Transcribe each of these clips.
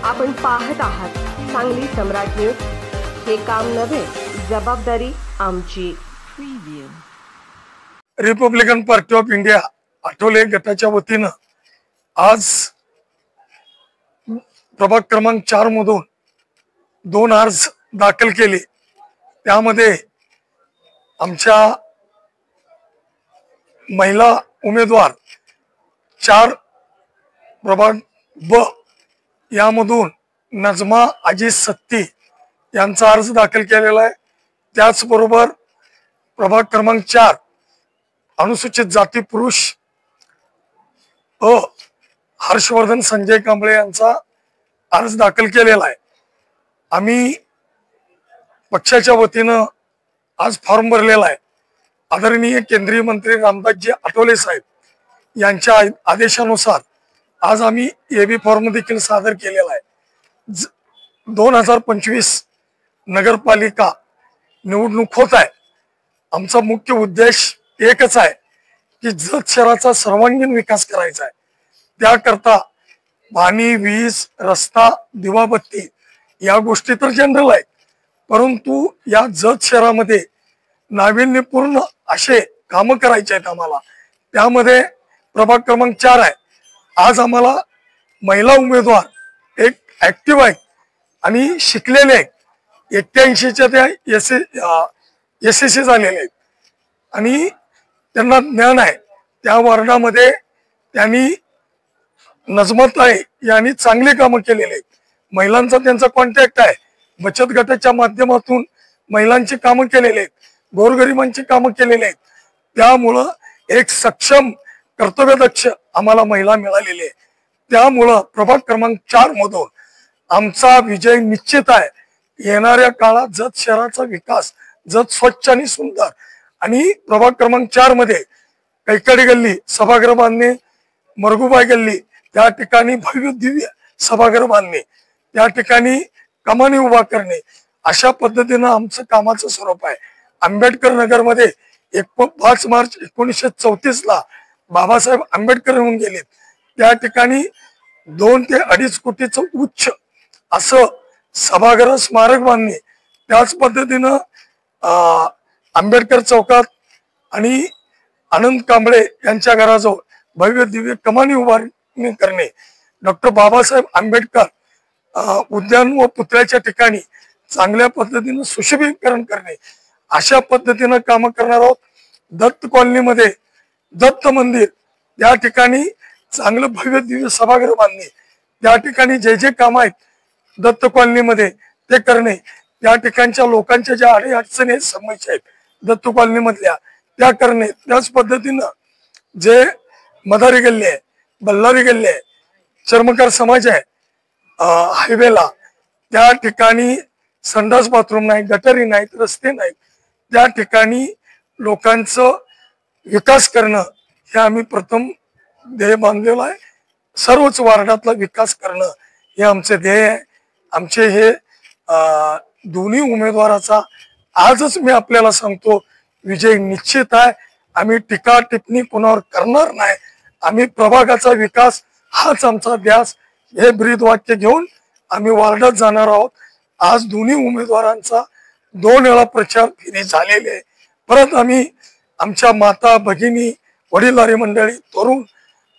आपण पाहत आहात सांगली सम्राट न्यूज। हे काम नव्हे, जबाबदारी आमची। Republican party of India Athawale गटाच्या वतीनं आज प्रभाग क्रमांक 4 मधून 2 अर्ज दाखल केले। त्यामध्ये आमच्या महिला उमेदवार 4 प्रभाग ब यामधून नजमा अजीज सत्ती यांचा अर्ज दाखल केलेला आहे। त्याचबरोबर प्रभाग क्रमांक 4 अनुसूचित जाती पुरुष हर्षवर्धन संजय कांबळे यांचा अर्ज दाखल केलेला आहे। आम्ही पक्षाच्या वतीनं आज फॉर्म भरलेला आहे। आदरणीय केंद्रीय मंत्री रामदासजी आठवले साहेब यांच्या आदेशानुसार आज आम्ही एबी फॉर्म देखील सादर केलेला आहे। 2025 नगरपालिका निवडणूक होत आहे। आमचा मुख्य उद्देश एकच आहे की जत शहराचा सर्वांगीण विकास करायचा आहे। त्याकरता पाणी, वीज, रस्ता, दिवाबत्ती या गोष्टी तर जनरल आहेत, परंतु या जत शहरामध्ये नाविन्यपूर्ण असे कामं करायचे आहेत आम्हाला। त्यामध्ये प्रभाग क्रमांक 4 आहे। आज आम्हाला महिला उमेदवार एक ऍक्टिव्ह आहेत आणि शिकलेले आहेत। 81च्या त्या SSC झालेले आहेत आणि त्यांना ज्ञान आहे। त्या वार्डामध्ये त्यांनी नजमताई यांनी चांगली कामं केलेली आहेत। महिलांचा त्यांचा कॉन्टॅक्ट आहे। बचत गटाच्या माध्यमातून महिलांची कामं केलेली आहेत, गोरगरिबांची कामं केलेली आहेत। त्यामुळं एक सक्षम कर्तव्यदक्ष आम्हाला महिला मिळालेली आहे। त्यामुळं प्रभाग क्रमांक 4 मधून आमचा विजय निश्चित आहे। येणाऱ्या काळात जत शहराचा विकास, जत स्वच्छ आणि सुंदर आणि प्रभाग क्रमांक 4 मध्ये कैकडी गल्ली सभागृह बांधणे, मरगुबाई गल्ली त्या ठिकाणी भव्य दिव्य सभागृह बांधणे, त्या ठिकाणी कमानी उभा करणे, अशा पद्धतीनं आमचं कामाचं स्वरूप आहे। आंबेडकर नगर मध्ये 5 मार्च 1934 ला बाबासाहेब आंबेडकर येऊन गेलेत। त्या ठिकाणी 2 ते 2.5 कोटीचं उच्च असं सभागृह स्मारक बांधणे, त्याच पद्धतीनं आंबेडकर चौकात आणि आनंद कांबळे यांच्या घराजवळ भव्य दिव्य कमानी उभारणी करणे, डॉक्टर बाबासाहेब आंबेडकर उद्यान व पुतळ्याच्या ठिकाणी चांगल्या पद्धतीनं सुशोभीकरण करणे, अशा पद्धतीनं कामं करणार आहोत। दत्त कॉलनीमध्ये दत्त मंदिर त्या ठिकाणी चांगलं भव्य दिव्य सभागृह बांधणे, त्या ठिकाणी जे जे काम आहेत दत्त कॉलनीमध्ये ते करणे, त्या ठिकाणच्या लोकांच्या ज्या अडीअडचणी समस्या आहेत दत्त कॉलनी मधल्या त्या करणे। त्याच पद्धतीनं जे मदारी गल्ली आहे, बल्लारी गल्ली आहे, चर्मकार समाज आहे हायवेला, त्या ठिकाणी संडास बाथरूम नाही, गटारी नाहीत, रस्ते नाहीत, त्या ठिकाणी लोकांचं विकास करणं हे आम्ही प्रथम ध्येय बांधलेलं आहे। सर्वच वार्डातला विकास करणं हे आमचे ध्येय आहे। आमचे हे दोन्ही उमेदवाराचा आजच मी आपल्याला सांगतो विजय निश्चित आहे। आम्ही टीका टिप्पणी कोणावर करणार नाही। आम्ही प्रभागाचा विकास हाच आमचा ध्यास, हे ब्रीद वाक्य घेऊन आम्ही वार्डात जाणार आहोत। आज दोन्ही उमेदवारांचा 2 वेळा प्रचार फेरी झालेले आहे। परत आम्ही आमच्या माता भगिनी, वडीलधारी मंडळी, तरुण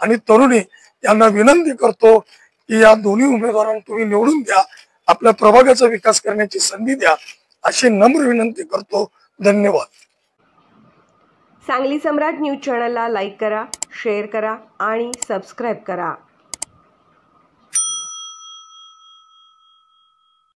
आणि तरुणी यांना विनंती करतो की या दोन्ही उमेदवारांना तुम्ही निवडून द्या, आपल्या प्रभागाचा विकास करण्याची संधी द्या, अशी नम्र विनंती करतो। धन्यवाद। सांगली सम्राट न्यूज चॅनलला लाईक करा, शेअर करा आणि सबस्क्राईब करा।